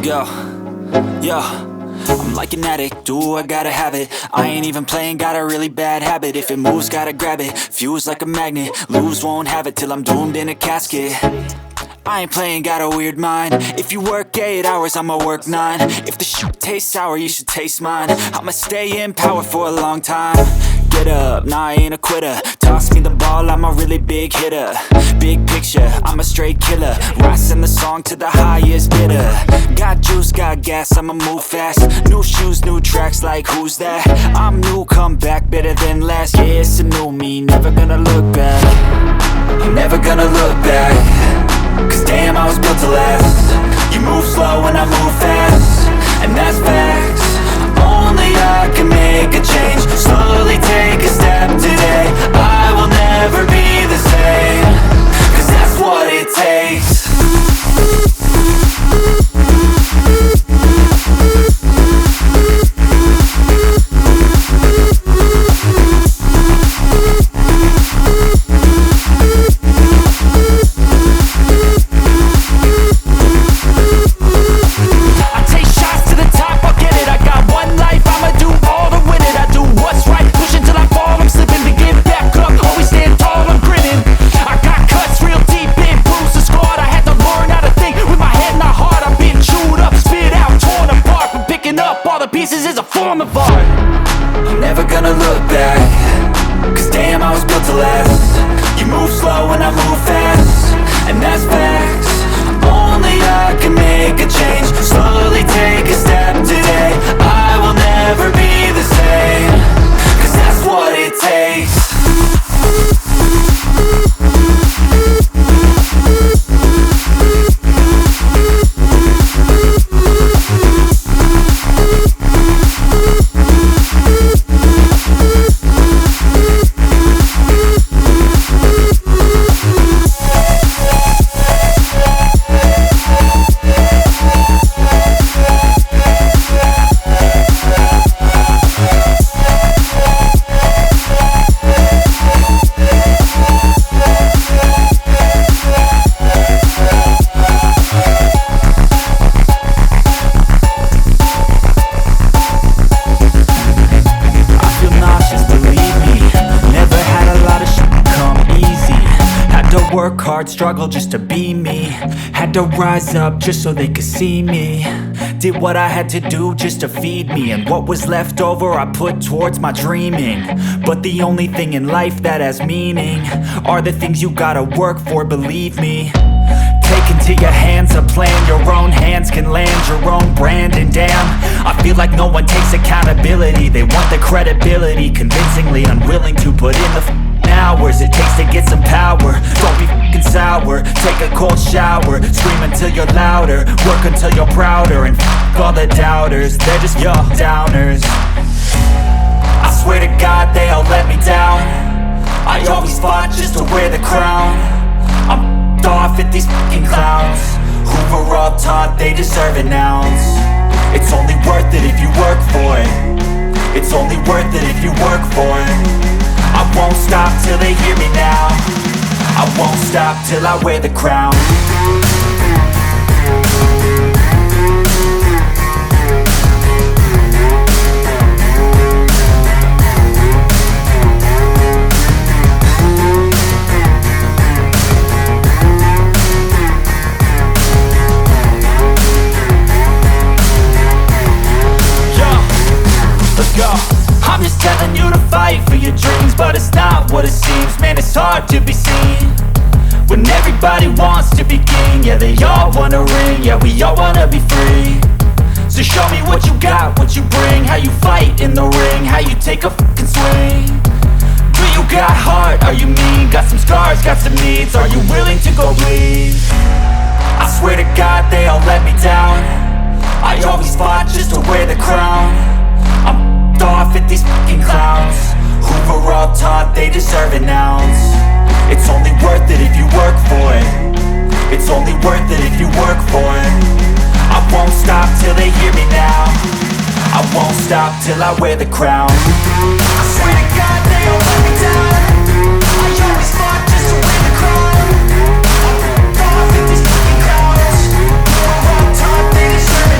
Let's go. Yo, I'm like an addict, do I gotta have it. I ain't even playing, got a really bad habit. If it moves, gotta grab it, fuse like a magnet. Lose, won't have it till I'm doomed in a casket. I ain't playing, got a weird mind. If you work 8 hours, I'ma work 9. If the shit tastes sour, you should taste mine. I'ma stay in power for a long time. Get up, nah, I ain't a quitter. Toss me the ball, I'm a really big hitter. Big picture, I'm a straight killer. Rising the song to the highest bidder. Got juice, got gas, I'ma move fast. New shoes, new tracks, like who's that? I'm new, come back, better than last. Yeah, it's a new me, never gonna look back. I'm never gonna look back. Cause damn, I was built to last. You move slow and I move fast, and that's facts. Only I can make a change. Slowly take a step today. I will never be the same. Cause that's what it takes. Pieces is a form of art. I'm never gonna look back. Cause damn, I was built to last. You move slow and I move fast, and that's facts. Only I can make a change. Slowly take a step today. I will never be the same. Cause that's what it takes. Work hard, struggle just to be me. Had to rise up just so they could see me. Did what I had to do just to feed me, and what was left over I put towards my dreaming. But the only thing in life that has meaning are the things you gotta work for, believe me. Take into your hands a plan, your own hands can land your own brand. And damn, I feel like no one takes accountability. They want the credibility, convincingly unwilling to put in the hours it takes to get some power. Don't be f***ing sour, take a cold shower. Scream until you're louder, work until you're prouder. And f*** all the doubters, they're just your downers. I swear to God they all let me down. I always fought just to wear the crown. I'm f***ed off at these f***ing clowns who were all taught they deserve an ounce. It's only worth it if you work for it. It's only worth it if you work for it. I won't stop till they hear me now. I won't stop till I wear the crown. Let's go. I'm just telling you to fight for your dreams, but it's not what it seems. Man, it's hard to be seen when everybody wants to be king. Yeah, they all wanna ring, yeah, we all wanna be free. So show me what you got, what you bring, how you fight in the ring, how you take a fucking swing. Do you got heart, are you mean? Got some scars, got some needs, are you willing to go bleed? I swear to God they all let me down. I always fought just to wear the crown. I'm off at these fucking clowns who were all taught they deserve an ounce. It's only worth it if you work for it. It's only worth it if you work for it. I won't stop till they hear me now. I won't stop till I wear the crown. I swear to God they all let me down. I always fought just to wear the crown. I'm off at these fucking clowns who were all taught they deserve an ounce.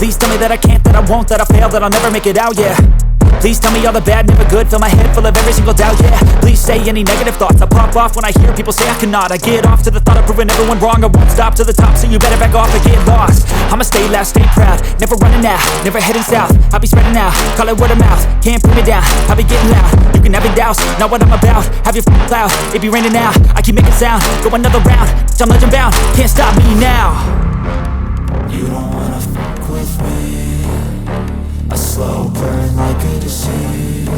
Please tell me that I can't, that I won't, that I fail, that I'll never make it out, yeah. Please tell me all the bad, never good. Fill my head full of every single doubt, yeah. Please say any negative thoughts. I pop off when I hear people say I cannot. I get off to the thought of proving everyone wrong. I won't stop to the top, so you better back off and get lost. I'ma stay loud, stay proud, never running out, never heading south. I'll be spreading out, call it word of mouth. Can't put me down, I'll be getting loud. You can have it douse, not what I'm about. Have your cloud, it be raining now. I keep making sound, go another round. I'm legend bound, can't stop me now. You don't wanna fuck with me. A slow burn like a disease.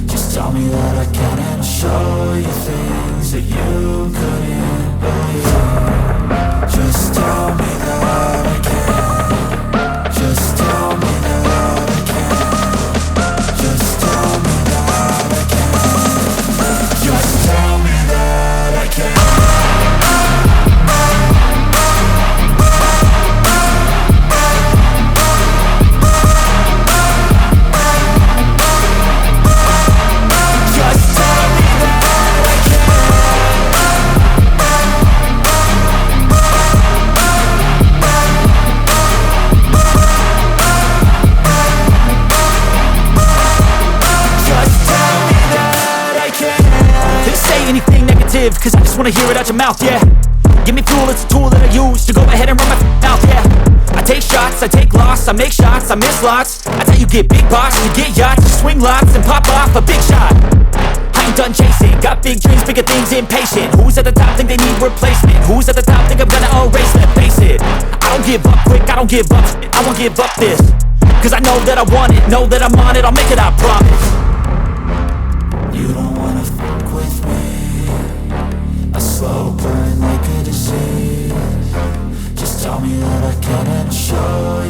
Just tell me that I can and I'll show you things that you couldn't believe. Just tell me that I can. Just tell me that I can. Just tell me that I can. Just tell me that I can. Anything negative, cause I just wanna hear it out your mouth, yeah. Give me fuel, it's a tool that I use to go ahead and run my mouth, yeah. I take shots, I take loss, I make shots, I miss lots. That's how you get big box, you get yachts, you swing lots and pop off a big shot. I ain't done chasing, got big dreams, bigger things, impatient. Who's at the top think they need replacement? Who's at the top think I'm gonna erase them? Face it, I don't give up quick, I don't give up, I won't give up this. Cause I know that I want it, know that I'm on it, I'll make it, I promise. You don't wanna fuck with me. A slow burn like a disease. Just tell me that I can and I'll show you